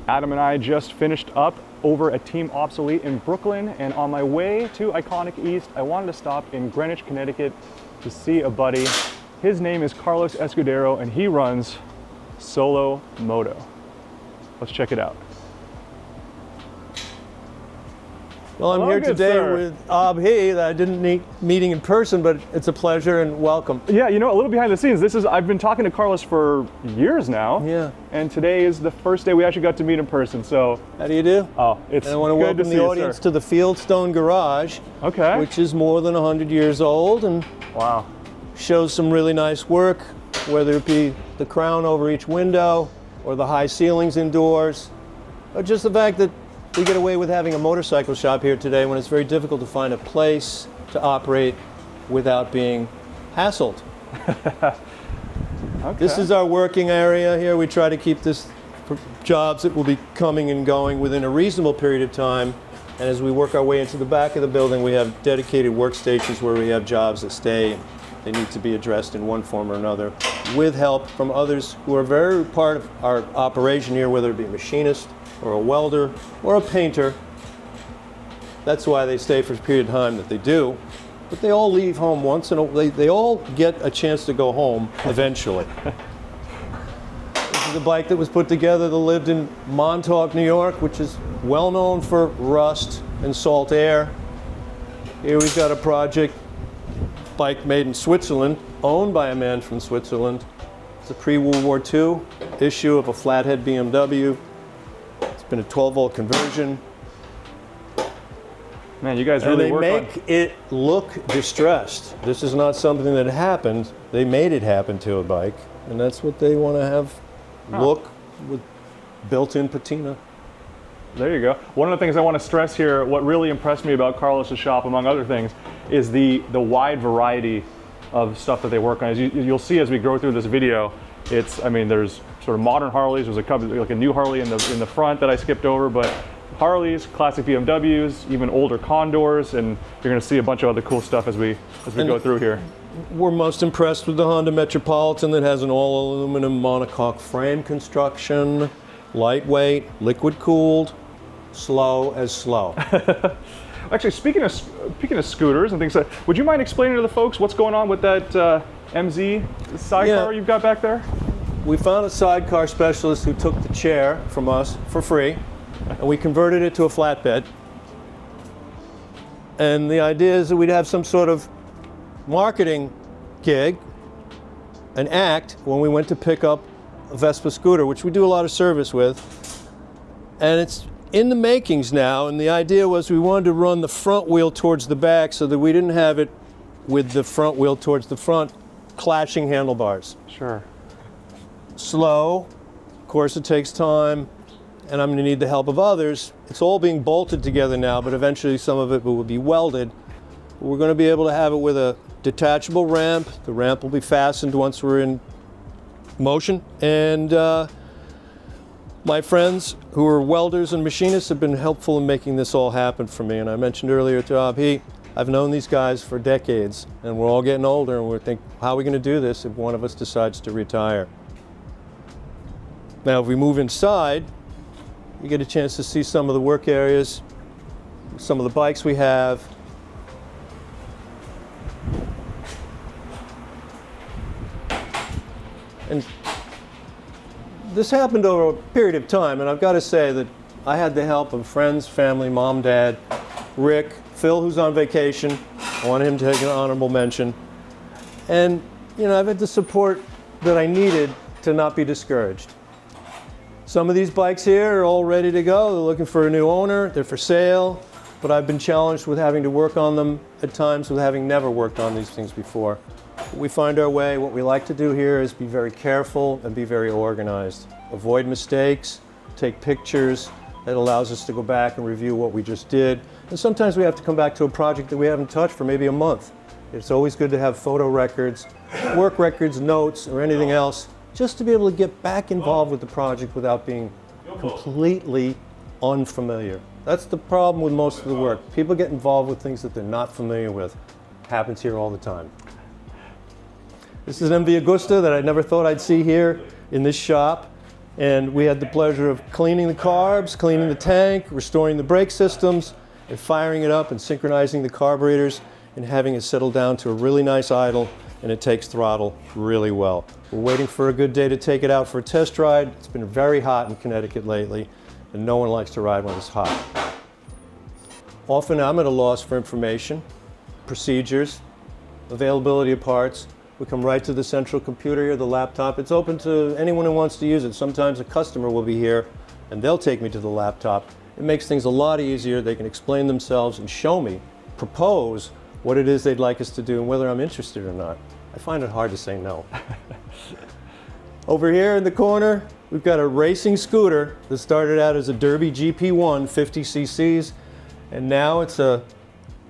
Adam and I just finished up over at Team Obsolete in Brooklyn, and on my way to Iconic East, I wanted to stop in Greenwich, Connecticut to see a buddy. His name is Carlos Escudero, and he runs SoloMoto. Let's check it out. Well, I'm here today with Abhi that I didn't meeting in person, but it's a pleasure and welcome. Yeah, you know, a little behind the scenes. I've been talking to Carlos for years now. Yeah. And today is the first day we actually got to meet in person, so. How do you do? Oh, it's and I want to welcome the audience to the Fieldstone Garage. Okay. Which is more than 100 years old and wow, shows some really nice work, whether it be the crown over each window or the high ceilings indoors, or just the fact that we get away with having a motorcycle shop here today when it's very difficult to find a place to operate without being hassled. Okay. This is our working area here. We try to keep this for jobs that will be coming and going within a reasonable period of time. And as we work our way into the back of the building, we have dedicated workstations where we have jobs that stay. They need to be addressed in one form or another with help from others who are very part of our operation here, whether it be a machinist or a welder or a painter. That's why they stay for a period of time that they do. But they all leave home once, and they all get a chance to go home eventually. This is a bike that was put together that lived in Montauk, New York, which is well known for rust and salt air. Here we've got a project bike made in Switzerland, owned by a man from Switzerland. It's a pre-World War II issue of a flathead BMW. It's been a 12-volt conversion. Man, you guys really work on... And they make it look distressed. This is not something that happened. They made it happen to a bike, and that's what they want to have look with built-in patina. There you go. One of the things I want to stress here, what really impressed me about Carlos's shop, among other things, is the wide variety of stuff that they work on. As you'll see as we go through this video, there's sort of modern Harleys. There's like a new Harley in the front that I skipped over, but Harleys, classic BMWs, even older Condors, and you're going to see a bunch of other cool stuff as we go through here. We're most impressed with the Honda Metropolitan that has an all-aluminum monocoque frame construction, lightweight, liquid-cooled, slow as slow. Actually, speaking of scooters and things, would you mind explaining to the folks what's going on with that MZ sidecar you've got back there? We found a sidecar specialist who took the chair from us for free, and we converted it to a flatbed. And the idea is that we'd have some sort of marketing gig, an act, when we went to pick up a Vespa scooter, which we do a lot of service with. And it's in the makings now, and the idea was we wanted to run the front wheel towards the back so that we didn't have it with the front wheel towards the front, clashing handlebars. Sure. Slow, of course it takes time, and I'm going to need the help of others. It's all being bolted together now, but eventually some of it will be welded. We're going to be able to have it with a detachable ramp. The ramp will be fastened once we're in motion, and my friends who are welders and machinists have been helpful in making this all happen for me. And I mentioned earlier to Abhi, I've known these guys for decades, and we're all getting older, and we're thinking, how are we going to do this if one of us decides to retire? Now, if we move inside, you get a chance to see some of the work areas, some of the bikes we have. And this happened over a period of time, and I've got to say that I had the help of friends, family, mom, dad, Rick, Phil, who's on vacation. I wanted him to take an honorable mention. And, you know, I've had the support that I needed to not be discouraged. Some of these bikes here are all ready to go. They're looking for a new owner. They're for sale. But I've been challenged with having to work on them at times with having never worked on these things before. We find our way. What we like to do here is be very careful and be very organized. Avoid mistakes, take pictures. That allows us to go back and review what we just did. And sometimes we have to come back to a project that we haven't touched for maybe a month. It's always good to have photo records, work records, notes, or anything else, just to be able to get back involved with the project without being completely unfamiliar. That's the problem with most of the work. People get involved with things that they're not familiar with. Happens here all the time. This is an MV Agusta that I never thought I'd see here in this shop. And we had the pleasure of cleaning the carbs, cleaning the tank, restoring the brake systems, and firing it up and synchronizing the carburetors and having it settle down to a really nice idle, and it takes throttle really well. We're waiting for a good day to take it out for a test ride. It's been very hot in Connecticut lately, and no one likes to ride when it's hot. Often I'm at a loss for information, procedures, availability of parts. We come right to the central computer here, the laptop. It's open to anyone who wants to use it. Sometimes a customer will be here and they'll take me to the laptop. It makes things a lot easier. They can explain themselves and show me, propose what it is they'd like us to do and whether I'm interested or not. I find it hard to say no. Over here in the corner, we've got a racing scooter that started out as a Derby GP1, 50 cc's, and now it's a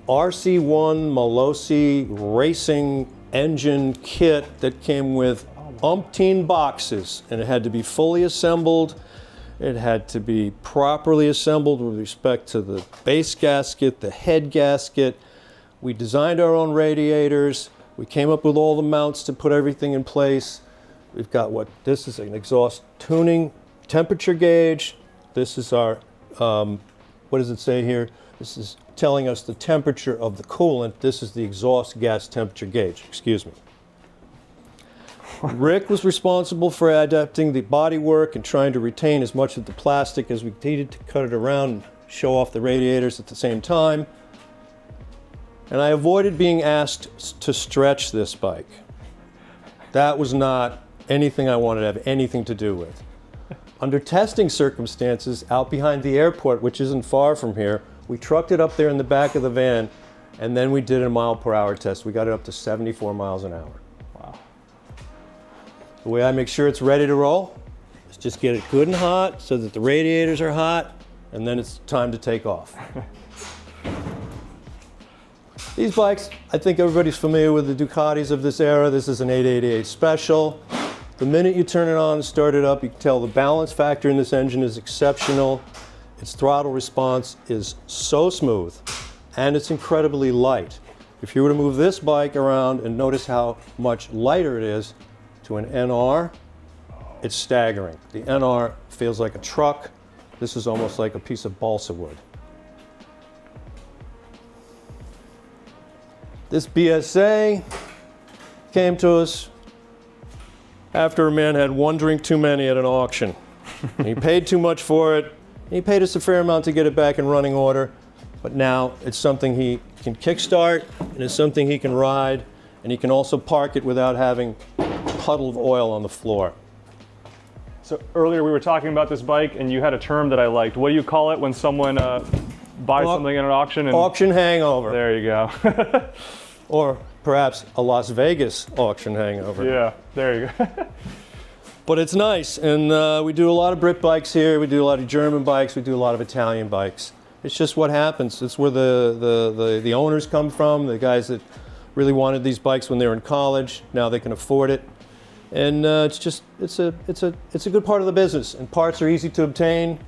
RC1 Malossi racing engine kit that came with umpteen boxes, and it had to be fully assembled. It had to be properly assembled with respect to the base gasket, the head gasket. We designed our own radiators. We came up with all the mounts to put everything in place. We've got this is an exhaust tuning temperature gauge. This is our, what does it say here? This is telling us the temperature of the coolant. This is the exhaust gas temperature gauge, excuse me. Rick was responsible for adapting the bodywork and trying to retain as much of the plastic as we needed to cut it around and show off the radiators at the same time. And I avoided being asked to stretch this bike. That was not anything I wanted to have anything to do with. Under testing circumstances, out behind the airport, which isn't far from here, we trucked it up there in the back of the van, and then we did a mile-per-hour test. We got it up to 74 miles an hour. Wow. The way I make sure it's ready to roll is just get it good and hot so that the radiators are hot, and then it's time to take off. These bikes, I think everybody's familiar with the Ducatis of this era. This is an 888 Special. The minute you turn it on and start it up, you can tell the balance factor in this engine is exceptional. Its throttle response is so smooth, and it's incredibly light. If you were to move this bike around and notice how much lighter it is to an NR, it's staggering. The NR feels like a truck. This is almost like a piece of balsa wood. This BSA came to us after a man had one drink too many at an auction. He paid too much for it. He paid us a fair amount to get it back in running order, but now it's something he can kickstart, and it's something he can ride, and he can also park it without having a puddle of oil on the floor. So earlier we were talking about this bike, and you had a term that I liked. What do you call it when someone buys something in an auction? Auction hangover. There you go. Or perhaps a Las Vegas auction hangover. Yeah, there you go. But it's nice, and we do a lot of Brit bikes here. We do a lot of German bikes. We do a lot of Italian bikes. It's just what happens. It's where the owners come from, the guys that really wanted these bikes when they were in college. Now they can afford it, and it's a good part of the business. And parts are easy to obtain,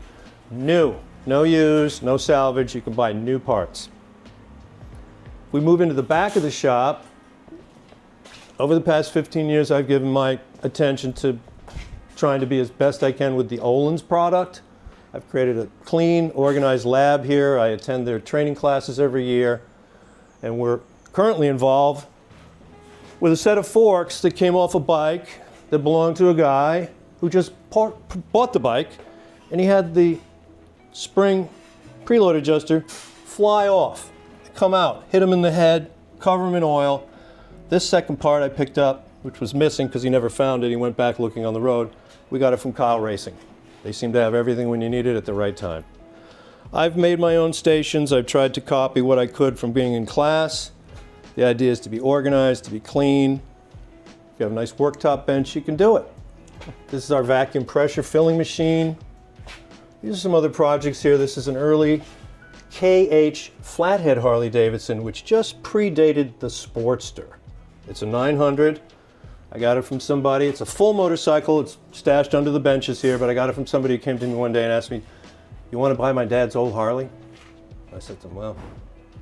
new, no used, no salvage. You can buy new parts. We move into the back of the shop. Over the past 15 years, I've given my attention to trying to be as best I can with the Öhlins product. I've created a clean, organized lab here. I attend their training classes every year, and we're currently involved with a set of forks that came off a bike that belonged to a guy who just bought the bike, and he had the spring preload adjuster fly off, come out, hit him in the head, cover him in oil. This second part I picked up, which was missing because he never found it. He went back looking on the road. We got it from Kyle Racing. They seem to have everything when you need it at the right time. I've made my own stations. I've tried to copy what I could from being in class. The idea is to be organized, to be clean. If you have a nice worktop bench, you can do it. This is our vacuum pressure filling machine. These are some other projects here. This is an early KH flathead Harley-Davidson, which just predated the Sportster. It's a 900. I got it from somebody. It's a full motorcycle. It's stashed under the benches here, but I got it from somebody who came to me one day and asked me, "You want to buy my dad's old Harley?" I said to him, "Well,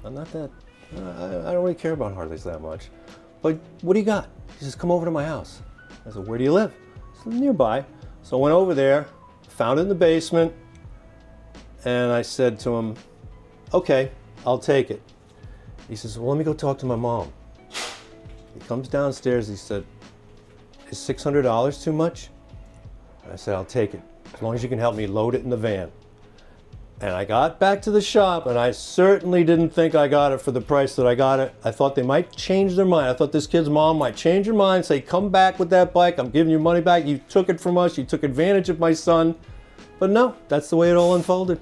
I'm not that, I don't really care about Harleys that much. But what do you got?" He says, "Come over to my house." I said, "Where do you live?" He said, "Nearby." So I went over there, found it in the basement, and I said to him, okay, I'll take it. He says, well, let me go talk to my mom. He comes downstairs, he said, is $600 too much? And I said, I'll take it, as long as you can help me load it in the van. And I got back to the shop, and I certainly didn't think I got it for the price that I got it. I thought they might change their mind. I thought this kid's mom might change her mind, say, come back with that bike, I'm giving you money back, you took it from us, you took advantage of my son. But no, that's the way it all unfolded.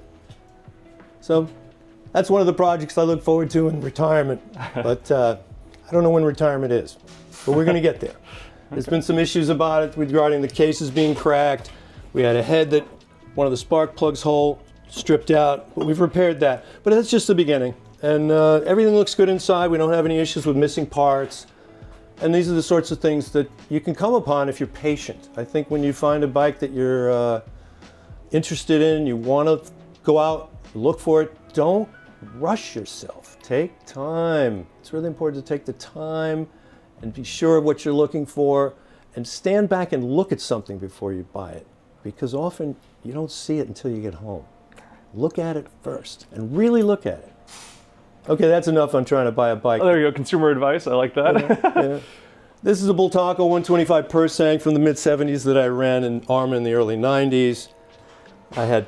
So that's one of the projects I look forward to in retirement. But I don't know when retirement is, but we're gonna get there. There's been some issues about it regarding the cases being cracked. We had a head that one of the spark plugs hole stripped out, but we've repaired that. But that's just the beginning. And everything looks good inside. We don't have any issues with missing parts. And these are the sorts of things that you can come upon if you're patient. I think when you find a bike that you're interested in, you want to go out, look for it, don't rush yourself. Take time. It's really important to take the time and be sure of what you're looking for, and stand back and look at something before you buy it, because often you don't see it until you get home. Look at it first, and really look at it. Okay, that's enough on trying to buy a bike. Oh, there you go, consumer advice. I like that. Yeah. This is a Bultaco 125 Persang from the mid-70s that I ran in Arma in the early 90s. I had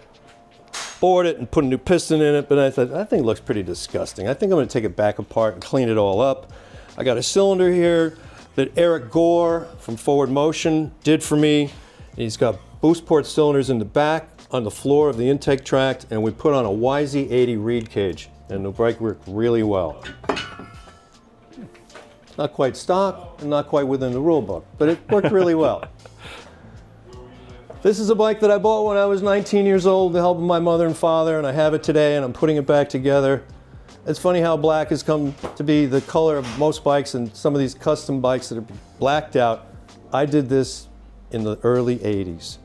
bored it and put a new piston in it, but I thought, that thing looks pretty disgusting. I think I'm going to take it back apart and clean it all up. I got a cylinder here that Eric Gore from Forward Motion did for me. He's got boost port cylinders in the back on the floor of the intake tract, and we put on a YZ80 reed cage, and the bike worked really well. Not quite stock, and not quite within the rule book, but it worked really well. This is a bike that I bought when I was 19 years old with the help of my mother and father, and I have it today, and I'm putting it back together. It's funny how black has come to be the color of most bikes, and some of these custom bikes that are blacked out. I did this in the early 80s.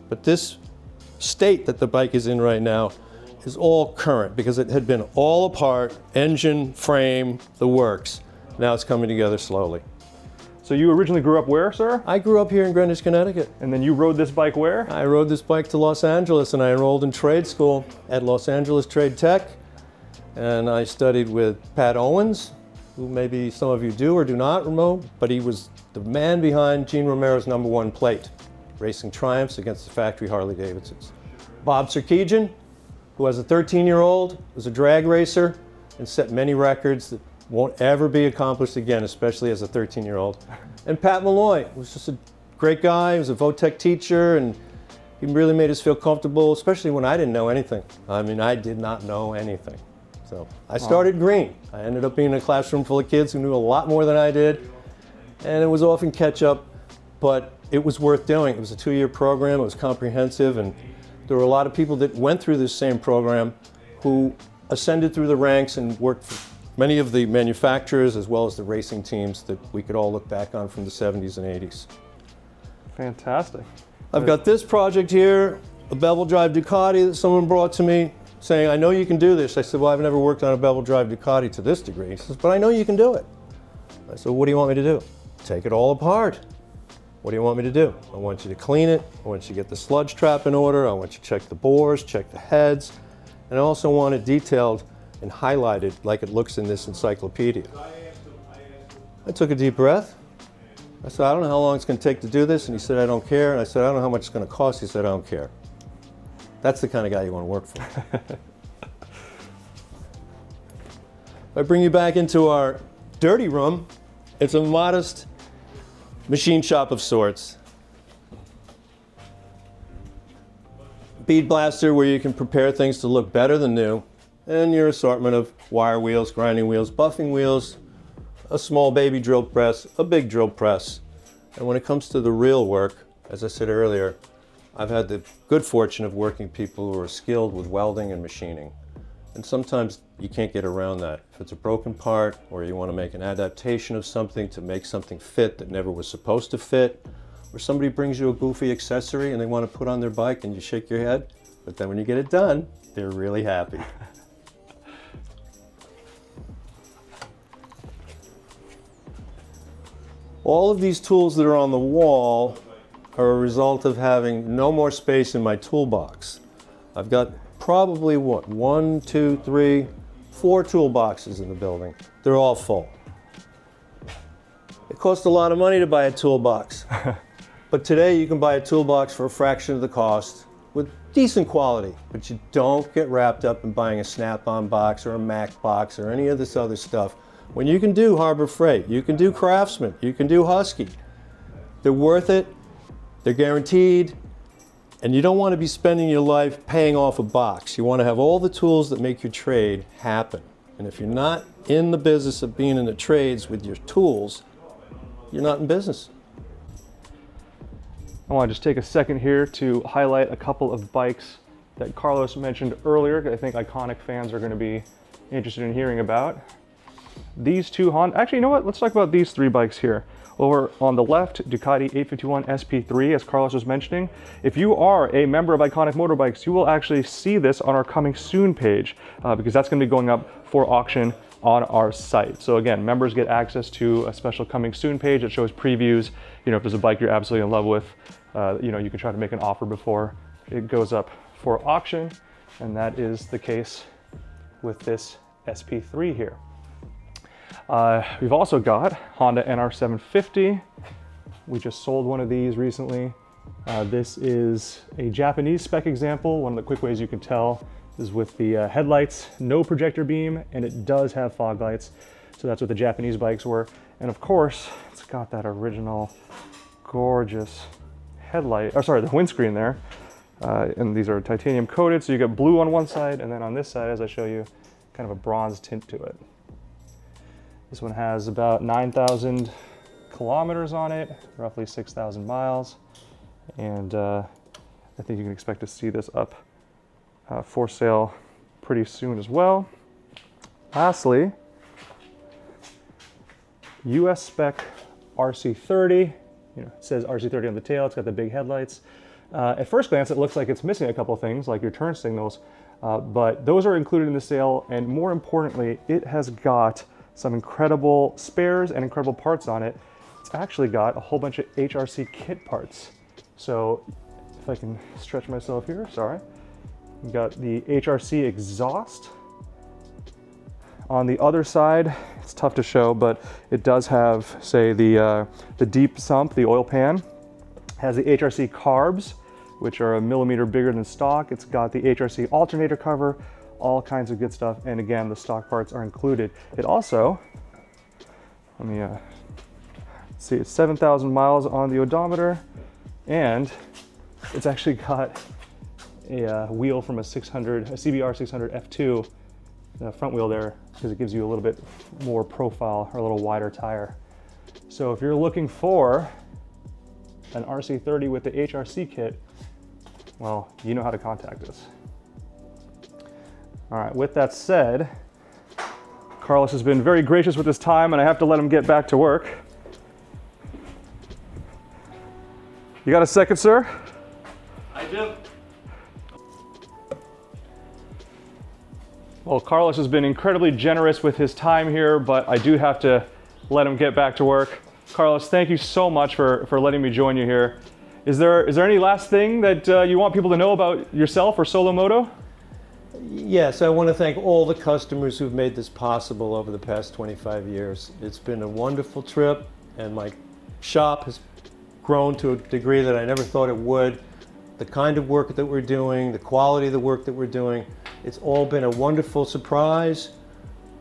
But this state that the bike is in right now is all current, because it had been all apart, engine, frame, the works. Now it's coming together slowly. So you originally grew up where, sir? I grew up here in Greenwich, Connecticut. And then you rode this bike where? I rode this bike to Los Angeles, and I enrolled in trade school at Los Angeles Trade Tech. And I studied with Pat Owens, who maybe some of you do or do not know, but he was the man behind Gene Romero's #1 plate, racing triumphs against the factory Harley-Davidsons. Bob Sarkeesian, who as a 13-year-old was a drag racer and set many records that won't ever be accomplished again, especially as a 13-year-old. And Pat Malloy was just a great guy. He was a Votech teacher, and he really made us feel comfortable, especially when I didn't know anything. I mean, I did not know anything. So I started green. I ended up being in a classroom full of kids who knew a lot more than I did, and it was often catch up, but it was worth doing. It was a 2-year program, it was comprehensive, and there were a lot of people that went through this same program who ascended through the ranks and worked for many of the manufacturers as well as the racing teams that we could all look back on from the 70s and 80s. Fantastic. I've got this project here, a bevel drive Ducati that someone brought to me, saying, I know you can do this. I said, well, I've never worked on a bevel drive Ducati to this degree. He says, but I know you can do it. I said, what do you want me to do? Take it all apart. What do you want me to do? I want you to clean it. I want you to get the sludge trap in order. I want you to check the bores, check the heads. And I also want it detailed and highlighted like it looks in this encyclopedia. I took a deep breath. I said, I don't know how long it's going to take to do this. And he said, I don't care. And I said, I don't know how much it's going to cost. He said, I don't care. That's the kind of guy you want to work for. If I bring you back into our dirty room, it's a modest machine shop of sorts. Bead blaster where you can prepare things to look better than new, and your assortment of wire wheels, grinding wheels, buffing wheels, a small baby drill press, a big drill press. And when it comes to the real work, as I said earlier, I've had the good fortune of working with people who are skilled with welding and machining. And sometimes you can't get around that. If it's a broken part, or you want to make an adaptation of something to make something fit that never was supposed to fit, or somebody brings you a goofy accessory and they want to put on their bike and you shake your head, but then when you get it done, they're really happy. All of these tools that are on the wall are a result of having no more space in my toolbox. I've got probably what, 1, 2, 3, 4 toolboxes in the building. They're all full. It costs a lot of money to buy a toolbox. But today you can buy a toolbox for a fraction of the cost with decent quality, but you don't get wrapped up in buying a Snap-on box or a Mac box or any of this other stuff. When you can do Harbor Freight, you can do Craftsman, you can do Husky. They're worth it, they're guaranteed, and you don't want to be spending your life paying off a box. You want to have all the tools that make your trade happen. And if you're not in the business of being in the trades with your tools, you're not in business. I want to just take a second here to highlight a couple of bikes that Carlos mentioned earlier that I think Iconic fans are going to be interested in hearing about. These two Honda, actually, you know what? Let's talk about these 3 bikes here. Over on the left, Ducati 851 SP3, as Carlos was mentioning. If you are a member of Iconic Motorbikes, you will actually see this on our coming soon page because that's going to be going up for auction on our site. So again, members get access to a special coming soon page that shows previews. You know, if there's a bike you're absolutely in love with, you know, you can try to make an offer before it goes up for auction. And that is the case with this SP3 here. We've also got Honda NR750. We just sold one of these recently. This is a Japanese spec example. One of the quick ways you can tell is with the headlights, no projector beam, and it does have fog lights. So that's what the Japanese bikes were. And of course, it's got that original gorgeous headlight, or sorry, the windscreen there. And these are titanium coated, so you get blue on one side, and then on this side, as I show you, kind of a bronze tint to it. This one has about 9,000 kilometers on it, roughly 6,000 miles. And I think you can expect to see this up for sale pretty soon as well. Lastly, US spec RC30. You know, it says RC30 on the tail, it's got the big headlights. At first glance, it looks like it's missing a couple of things, like your turn signals, but those are included in the sale, and more importantly, it has got some incredible spares and incredible parts on it. It's actually got a whole bunch of HRC kit parts. So if I can stretch myself here, sorry. We've got the HRC exhaust. On the other side, it's tough to show, but it does have, say, the deep sump, the oil pan. It has the HRC carbs, which are a millimeter bigger than stock. It's got the HRC alternator cover, all kinds of good stuff. And again, the stock parts are included. It also, let me see, it's 7,000 miles on the odometer, and it's actually got a wheel from a CBR 600 F2, the front wheel there, because it gives you a little bit more profile or a little wider tire. So if you're looking for an RC30 with the HRC kit, well, you know how to contact us. All right, with that said, Carlos has been very gracious with his time, and I have to let him get back to work. You got a second, sir? I do. Well, Carlos has been incredibly generous with his time here, but I do have to let him get back to work. Carlos, thank you so much for letting me join you here. Is there any last thing that you want people to know about yourself or SoloMoto? Yes, I want to thank all the customers who've made this possible over the past 25 years. It's been a wonderful trip, and my shop has grown to a degree that I never thought it would. The kind of work that we're doing, the quality of the work that we're doing, it's all been a wonderful surprise,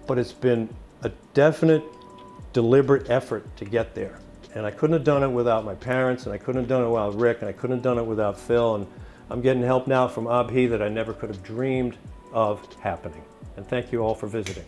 but it's been a definite, deliberate effort to get there. And I couldn't have done it without my parents, and I couldn't have done it without Rick, and I couldn't have done it without Phil. And I'm getting help now from Abhi that I never could have dreamed of happening. And thank you all for visiting.